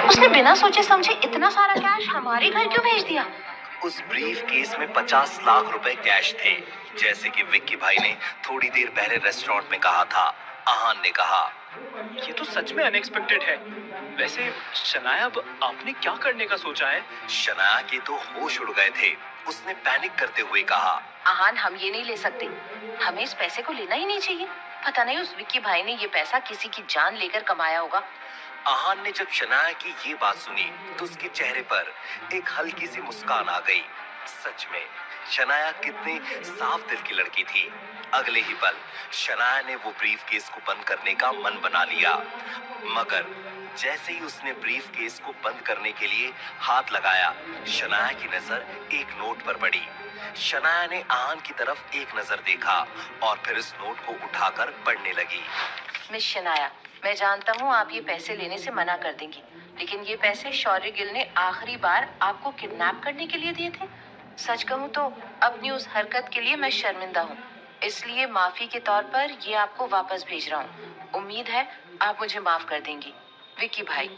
उसने बिना सोचे समझे इतना सारा कैश हमारे घर क्यों भेज दिया? उस ब्रीफ केस में 50 लाख रुपए कैश थे, जैसे कि विक्की भाई ने थोड़ी देर पहले रेस्टोरेंट में कहा था। आहान ने कहा, ये तो सच में अनएक्सपेक्टेड है। वैसे शनाया, अब आपने क्या करने का सोचा है? शनाया के तो होश उड़ गए थे। उसने पैनिक करते हुए कहा, आहान, हम ये नहीं ले सकते। हमें इस पैसे को लेना ही नहीं चाहिए। पता नहीं उस विक्की भाई ने ये पैसा किसी की जान लेकर कमाया होगा। आहान ने जब शनाया की ये बात सुनी तो उसके चेहरे पर एक हल्की सी मुस्कान आ गई। सच में शनाया कितनी साफ दिल की लड़की थी। अगले ही पल शनाया ने वो ब्रीफ केस को बंद करने का मन बना लिया, मगर जैसे ही उसने ब्रीफ केस को बंद करने के लिए हाथ लगाया, शनाया की नजर एक नोट पर पड़ी। शनाया ने आहान की तरफ एक नजर देखा और फिर इस नोट को उठाकर पढ़ने लगी। मिस शनाया, मैं जानता हूँ आप ये पैसे लेने से मना कर देंगी, लेकिन ये पैसे शौर्य गिल ने आखिरी बार आपको किडनैप करने के लिए दिए थे। सच कहूँ तो अपनी उस हरकत के लिए मैं शर्मिंदा हूँ, इसलिए माफी के तौर पर ये आपको वापस भेज रहा हूँ। उम्मीद है आप मुझे माफ कर देंगी। विक्की भाई।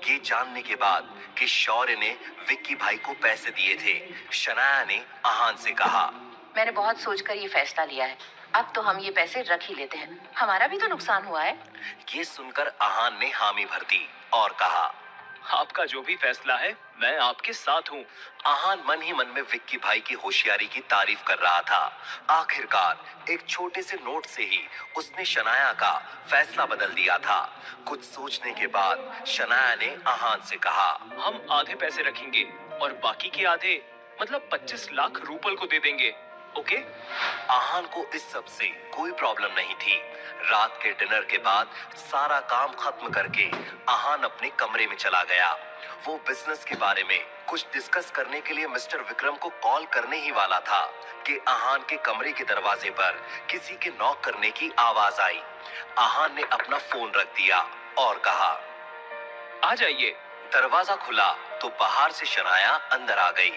ये जानने के बाद कि शौर्य ने विक्की भाई को पैसे दिए थे, शनाया ने आहान से कहा, मैंने बहुत सोचकर ये फैसला लिया है। अब तो हम ये पैसे रख ही लेते हैं, हमारा भी तो नुकसान हुआ है। ये सुनकर आहान ने हामी भर दी और कहा, आपका जो भी फैसला है, मैं आपके साथ हूँ। आहान मन ही मन में विक्की भाई की होशियारी की तारीफ कर रहा था। आखिरकार एक छोटे से नोट से ही उसने शनाया का फैसला बदल दिया था। कुछ सोचने के बाद शनाया ने आहान से कहा, हम आधे पैसे रखेंगे और बाकी के आधे, मतलब 25 लाख रूपल को दे देंगे। ओके? आहान को इस सब से कोई प्रॉब्लम नहीं थी। रात के डिनर के बाद सारा काम खत्म करके आहान अपने कमरे में चला गया। वो बिजनेस के बारे में कुछ डिस्कस करने के लिए मिस्टर विक्रम को कॉल करने ही वाला था कि आहान के कमरे के दरवाजे पर किसी के नॉक करने की आवाज आई। आहान ने अपना फोन रख दिया और कहा, आ जाइए। दरवाजा खुला तो बाहर से शनाया अंदर आ गई।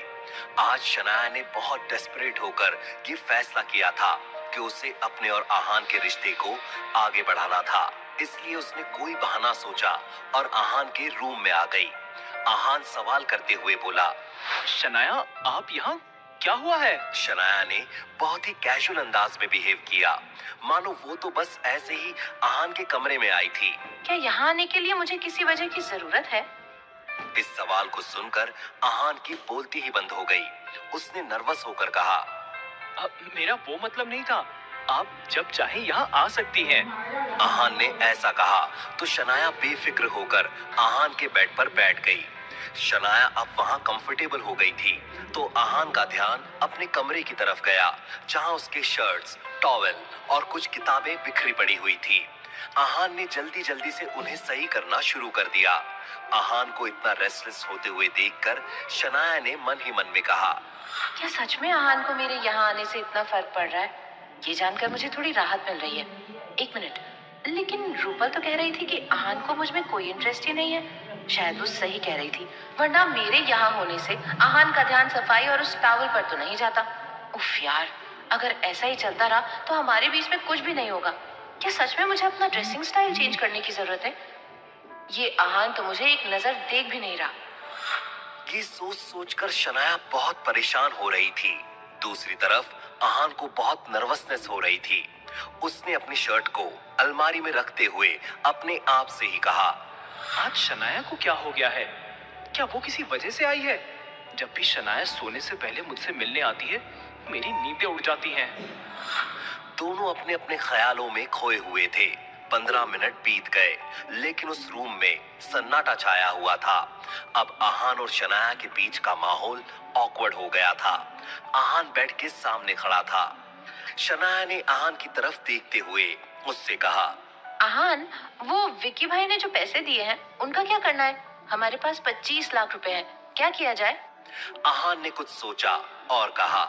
आज शनाया ने बहुत डेस्परेट होकर ये फैसला किया था कि उसे अपने और आहान के रिश्ते को आगे बढ़ाना था, इसलिए उसने कोई बहाना सोचा और आहान के रूम में आ गई। आहान सवाल करते हुए बोला, शनाया, आप यहाँ? क्या हुआ है? शनाया ने बहुत ही कैजुअल अंदाज में बिहेव किया, मानो वो तो बस ऐसे ही आहान के कमरे में आई थी। क्या यहाँ आने के लिए मुझे किसी वजह की जरूरत है? इस सवाल को सुनकर आहान की बोलती ही बंद हो गई। उसने नर्वस होकर कहा, मेरा वो मतलब नहीं था। आप जब चाहे यहाँ आ सकती हैं। आहान ने ऐसा कहा तो शनाया बेफिक्र होकर आहान के बेड पर बैठ गई। शनाया अब वहां कंफर्टेबल हो गई थी तो आहान का ध्यान अपने कमरे की तरफ गया, जहां उसके शर्ट्स, टॉवेल और कुछ किताबें बिखरी पड़ी हुई थी। आहान ने जल्दी जल्दी से उन्हें सही करना शुरू कर दिया। आहान को इतना रेस्टलेस होते हुए देखकर शनाया ने मन ही मन में कहा, क्या सच में आहान को मेरे यहाँ आने से इतना फर्क पड़ रहा है? ये जानकर मुझे थोड़ी राहत मिल रही है। एक मिनट, लेकिन रूपल तो कह रही थी कि आहान को मुझ में कोई इंटरेस्ट ही नहीं है। शायद वो सही कह रही थी, वरना मेरे यहाँ होने से आहान का ध्यान सफाई और उस टॉवल पर तो नहीं जाता। उफ यार, अगर ऐसा ही चलता रहा तो हमारे बीच में कुछ भी नहीं होगा। क्या सच में मुझे अपना ड्रेसिंग स्टाइल चेंज करने की जरूरत है? ये आहान तो मुझे एक नजर देख भी नहीं रहा। ये सोच सोचकर शनाया बहुत परेशान हो रही थी। दूसरी तरफ आहान को बहुत नर्वसनेस हो रही थी। उसने अपनी शर्ट को अलमारी में रखते हुए अपने आप से ही कहा, आज शनाया को क्या हो गया है? क्या वो किसी वजह से आई है? जब भी शनाया सोने से पहले मुझसे मिलने आती है, मेरी नींदें उड़ जाती हैं। दोनों अपने अपने ख्यालों में खोए हुए थे। 15 मिनट बीत गए, लेकिन उस रूम में सन्नाटा छाया हुआ था। अब आहान और शनाया के बीच का माहौल ऑकवर्ड हो गया था। आहान बेड के सामने खड़ा था। शनाया ने आहान की तरफ देखते हुए उससे कहा, आहान, वो विक्की भाई ने जो पैसे दिए हैं उनका क्या करना है? हमारे पास 25 लाख रुपए हैं, क्या किया जाए? आहान ने कुछ सोचा और कहा,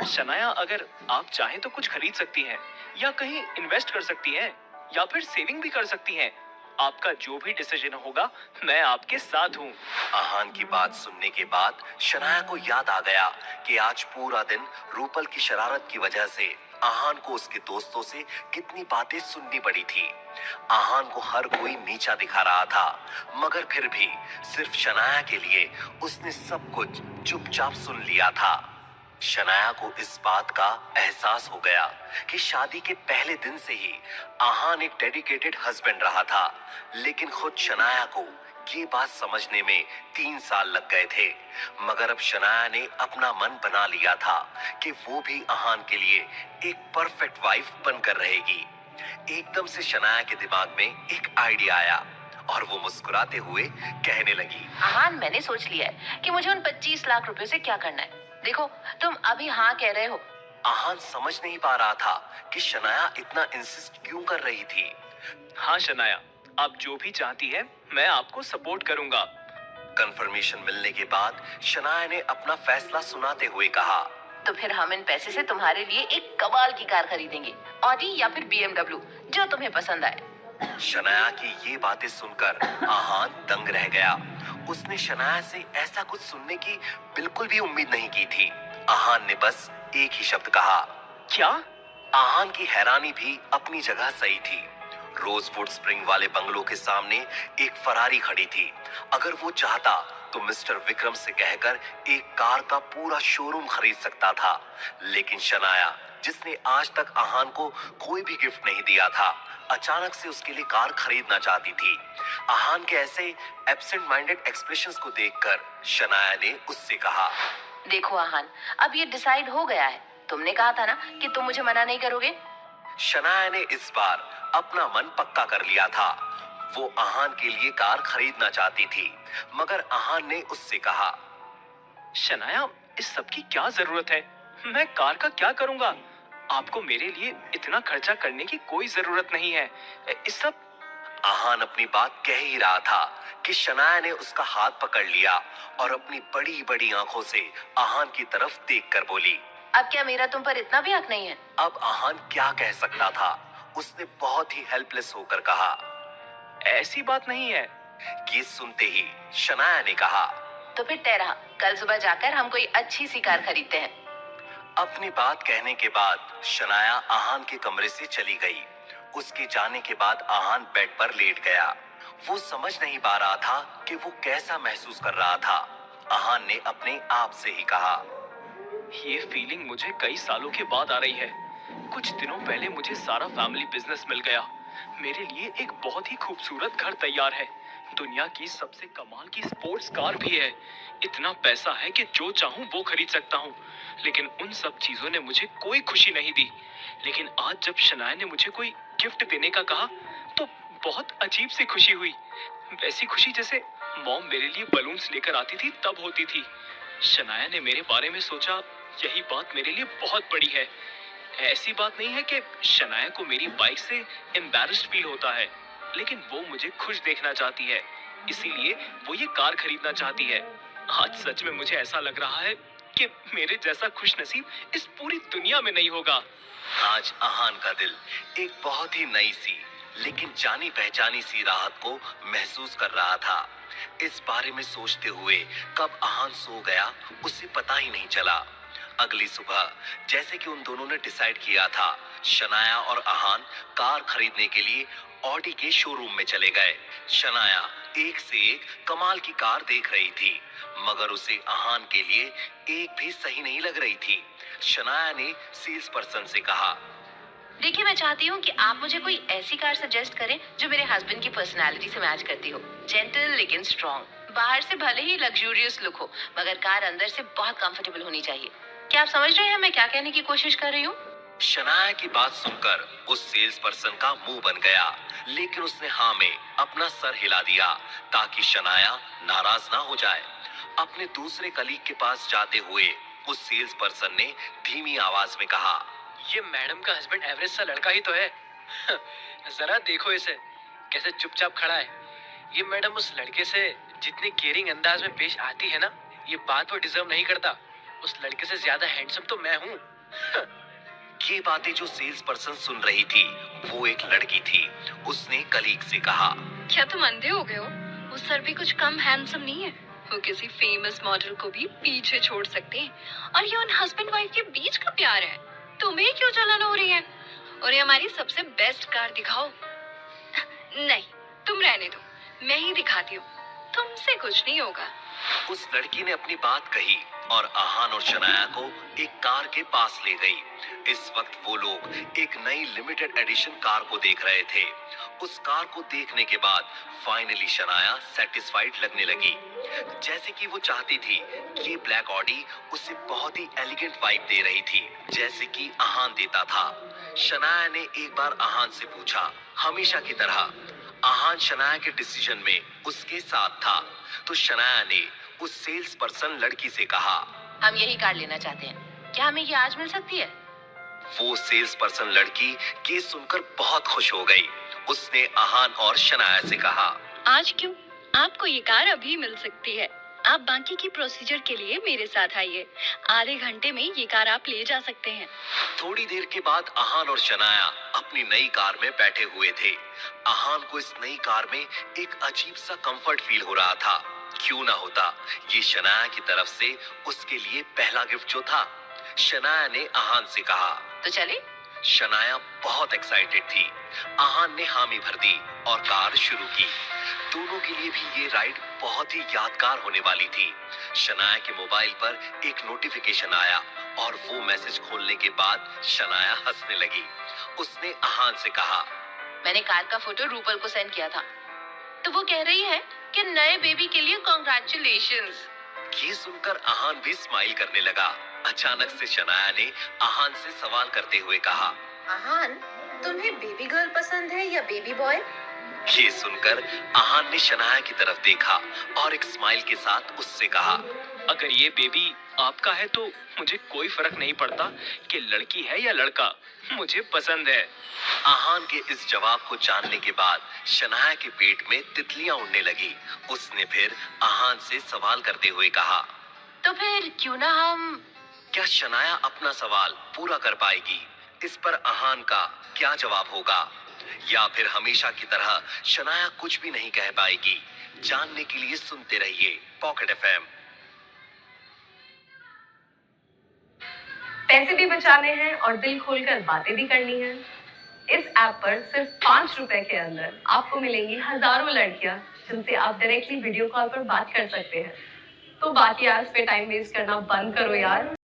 शनाया, अगर आप चाहें तो कुछ खरीद सकती हैं, या कहीं इन्वेस्ट कर सकती हैं, या फिर सेविंग भी कर सकती हैं। आपका जो भी डिसीजन होगा मैं आपके साथ हूँ। आहान की बात सुनने के बाद शनाया को याद आ गया कि आज पूरा दिन रूपल की शरारत की वजह से आहान को उसके दोस्तों से कितनी बातें सुननी पड़ी थी। आहान को हर कोई नीचा दिखा रहा था, मगर फिर भी सिर्फ शनाया के लिए उसने सब कुछ चुपचाप सुन लिया था। शनाया को इस बात का एहसास हो गया कि शादी के पहले दिन से ही आहान एक डेडिकेटेड हस्बैंड रहा था, लेकिन खुद शनाया को ये बात समझने में 3 साल लग गए थे। मगर अब शनाया ने अपना मन बना लिया था कि वो भी आहान के लिए एक परफेक्ट वाइफ बनकर रहेगी। एकदम से शनाया के दिमाग में एक आइडिया आया और वो मुस्कुराते हुए कहने लगी, आहान, मैंने सोच लिया है कि मुझे उन 25 लाख रुपए से क्या करना है। देखो, तुम अभी हाँ कह रहे हो। आहान समझ नहीं पा रहा था कि शनाया इतना इंसिस्ट क्यों कर रही थी। हाँ शनाया, आप जो भी चाहती है मैं आपको सपोर्ट करूंगा। कंफर्मेशन मिलने के बाद शनाया ने अपना फैसला सुनाते हुए कहा, तो फिर हम इन पैसे से तुम्हारे लिए एक कमाल की कार खरीदेंगे, ऑडी या फिर BMW, जो तुम्हें पसंद आए। शनाया की ये बातें सुनकर आहान दंग रह गया। उसने शनाया से ऐसा कुछ सुनने की बिल्कुल भी उम्मीद नहीं की थी। आहान ने बस एक ही शब्द कहा, क्या? आहान की हैरानी भी अपनी जगह सही थी। रोजवुड स्प्रिंग वाले बंगलों के सामने एक फरारी खड़ी थी। अगर वो चाहता तो मिस्टर विक्रम से कहकर एक कार का पूरा शोरूम खरीद सकता था, लेकिन शनाया, जिसने आज तक आहान को कोई भी गिफ्ट नहीं दिया था, अचानक से उसके लिए कार खरीदना चाहती थी। आहान के ऐसे एब्सेंट माइंडेड एक्सप्रेशंस को देखकर शनाया ने उससे कहा, देखो आहान, अब ये डिसाइड हो गया है। तुमने कहा था ना कि तुम मुझे मना नहीं करोगे। शनाया ने इस बार अपना मन पक्का कर लिया था। वो आहान के लिए कार खरीदना चाहती थी, मगर आहान ने उससे कहा, शनाया, इस सब की क्या जरूरत है? मैं कार का क्या करूंगा? आपको मेरे लिए इतना खर्चा करने की कोई जरूरत नहीं है। इस सब आहान अपनी बात कह ही रहा था कि शनाया ने उसका हाथ पकड़ लिया और अपनी बड़ी बड़ी आंखों से आहान की तरफ देखकर बोली, अब क्या मेरा तुम पर इतना भी हक नहीं है? अब आहान क्या कह सकता था। उसने बहुत ही हेल्पलेस होकर कहा। ऐसी बात नहीं है। ये सुनते ही शनाया ने कहा, तो फिर तय रहा, कल सुबह जाकर हम कोई अच्छी सी कार खरीदते हैं। अपनी बात कहने के बाद शनाया आहान के कमरे से चली गई। उसके जाने के बाद आहान बेड पर लेट गया। वो समझ नहीं पा रहा था कि वो कैसा महसूस कर रहा था। आहान ने अपने आप से ही कहा, ये फीलिंग मुझे कई सालों के बाद आ रही है। कुछ दिनों पहले मुझे सारा फैमिली बिजनेस मिल गया। मेरे लिए एक बहुत ही खूबसूरत घर तैयार है। दुनिया की सबसे कमाल की स्पोर्ट्स कार भी है। इतना पैसा है कि जो चाहूं वो खरीद सकता हूं। लेकिन उन सब चीजों ने मुझे कोई खुशी नहीं दी। लेकिन आज जब शनाया ने मुझे कोई गिफ्ट देने का कहा तो बहुत अजीब सी खुशी हुई। वैसी खुशी जैसे मॉम मेरे लिए बलून्स लेकर आती थी तब होती थी। शनाया ने मेरे बारे में सोचा, यही बात मेरे लिए बहुत बड़ी है। ऐसी बात नहीं है कि शनाया को मेरी बाइक से एम्बैरेस्ड फील होता है, लेकिन वो मुझे खुश देखना चाहती है, इसीलिए वो ये कार खरीदना चाहती है। आज सच में मुझे ऐसा लग रहा है कि मेरे जैसा खुशनसीब इस पूरी दुनिया में नहीं होगा। आज आहान का दिल एक बहुत ही नई सी लेकिन जानी पहचानी सी राहत को महसूस कर रहा था। इस बारे में सोचते हुए कब आहान सो गया उसे पता ही नहीं चला। अगली सुबह जैसे कि उन दोनों ने डिसाइड किया था, शनाया और आहान कार खरीदने के लिए ऑडी के शोरूम में चले गए। शनाया एक से एक कमाल की कार देख रही थी, मगर उसे आहान के लिए एक भी सही नहीं लग रही थी। शनाया ने सेल्स पर्सन से कहा, देखिए, मैं चाहती हूँ कि आप मुझे कोई ऐसी कार सजेस्ट करें जो मेरे हस्बैंड की पर्सनालिटी से मैच करती हो। जेंटल लेकिन स्ट्रॉन्ग। बाहर से भले ही लग्जूरियस लुक हो, मगर कार अंदर से बहुत कंफर्टेबल होनी चाहिए। क्या आप समझ रहे हैं मैं क्या कहने की कोशिश कर रही हूँ? शनाया की बात सुनकर उस सेल्स पर्सन का मुंह बन गया, लेकिन उसने हाँ में अपना सर हिला दिया ताकि शनाया नाराज ना हो जाए। अपने दूसरे कलीग के पास जाते हुए उस सेल्स पर्सन ने धीमी आवाज में कहा, ये मैडम का हस्बैंड एवरेज सा लड़का ही तो है। जरा देखो इसे, कैसे चुपचाप खड़ा है। ये मैडम उस लड़के से जितनी केयरिंग अंदाज में पेश आती है ना, ये बात वो डिजर्व नहीं करता। उस लड़के से ज्यादा हैंडसम तो मैं हूँ। ये बातें जो सेल्स पर्सन सुन रही थी वो एक लड़की थी। उसने कलीग से कहा, क्या तुम अंधे हो गए हो? वो सर भी कुछ कम हैंडसम नहीं है। वो किसी फेमस मॉडल को भी पीछे छोड़ सकते हैं। और ये उन हस्बैंड वाइफ के बीच का प्यार है। तुम्हें क्यों जलन हो रही है? और ये हमारी सबसे बेस्ट कार दिखाओ। नहीं, तुम रहने दो, मैं ही दिखाती हूँ। तुमसे कुछ नहीं होगा। उस लड़की ने अपनी बात कही और आहान और शनाया को एक कार के पास ले गई। इस वक्त वो लोग एक नई लिमिटेड एडिशन कार को देख रहे थे। उस कार को देखने के बाद फाइनली शनाया सेटिस्फाइड लगने लगी। जैसे कि वो चाहती थी कि ये ब्लैक ऑडी उसे बहुत ही एलिगेंट वाइब दे रही थी, जैसे कि आहान देता था। शनाया ने एक बार आहान से पूछा। हमेशा की तरह आहान शनाया के डिसीजन में उसके साथ था, तो शनाया ने उस सेल्स पर्सन लड़की से कहा, हम यही कार लेना चाहते हैं, क्या हमें ये आज मिल सकती है? वो सेल्स पर्सन लड़की ये सुनकर बहुत खुश हो गई। उसने आहान और शनाया से कहा, आज क्यों? आपको ये कार अभी मिल सकती है। आप बाकी की प्रोसीजर के लिए मेरे साथ आइए। आधे घंटे में ये कार आप ले जा सकते हैं। थोड़ी देर के बाद आहान और शनाया अपनी नई कार में बैठे हुए थे। आहान को इस नई कार में एक अजीब सा कंफर्ट फील हो रहा था। क्यों ना होता ये शनाया की तरफ से उसके लिए पहला गिफ्ट जो था। शनाया ने आहान से कहा, तो चले? शनाया बहुत एक्साइटेड थी। आहान ने हामी भर दी और कार शुरू की। दोनों के लिए भी ये राइड बहुत ही यादगार होने वाली थी। शनाया के मोबाइल पर एक नोटिफिकेशन आया और वो मैसेज खोलने के बाद शनाया हंसने लगी। उसने आहान से कहा, मैंने कार का फोटो रूपल को सेंड किया था, तो वो कह रही है कि नए बेबी के लिए कॉन्ग्रेचुलेशंस। ये सुनकर आहान भी स्माइल करने लगा। अचानक से शनाया ने आहान से सवाल करते हुए कहा, आहान, तुम्हें बेबी गर्ल पसंद है या बेबी बॉय? ये सुनकर आहान ने शनाया की तरफ देखा और एक स्माइल के साथ उससे कहा, अगर ये बेबी आपका है तो मुझे कोई फर्क नहीं पड़ता कि लड़की है या लड़का, मुझे पसंद है। आहान के इस जवाब को जानने के बाद शनाया के पेट में तितलियां उड़ने लगी। उसने फिर आहान से सवाल करते हुए कहा, तो फिर क्यों ना हम... क्या शनाया अपना सवाल पूरा कर पाएगी? इस पर आहान का क्या जवाब होगा? या फिर हमेशा की तरह शनाया कुछ भी नहीं कह पाएगी? जानने के लिए सुनते रहिए पॉकेट एफएम। पैसे भी बचाने हैं और दिल खोलकर बातें भी करनी है। इस ऐप पर सिर्फ 5 रुपए के अंदर आपको मिलेंगी हजारों लड़कियां जिनसे आप डायरेक्टली वीडियो कॉल पर बात कर सकते हैं। तो बाकी ऐप्स पे टाइम वेस्ट करना बंद करो यार।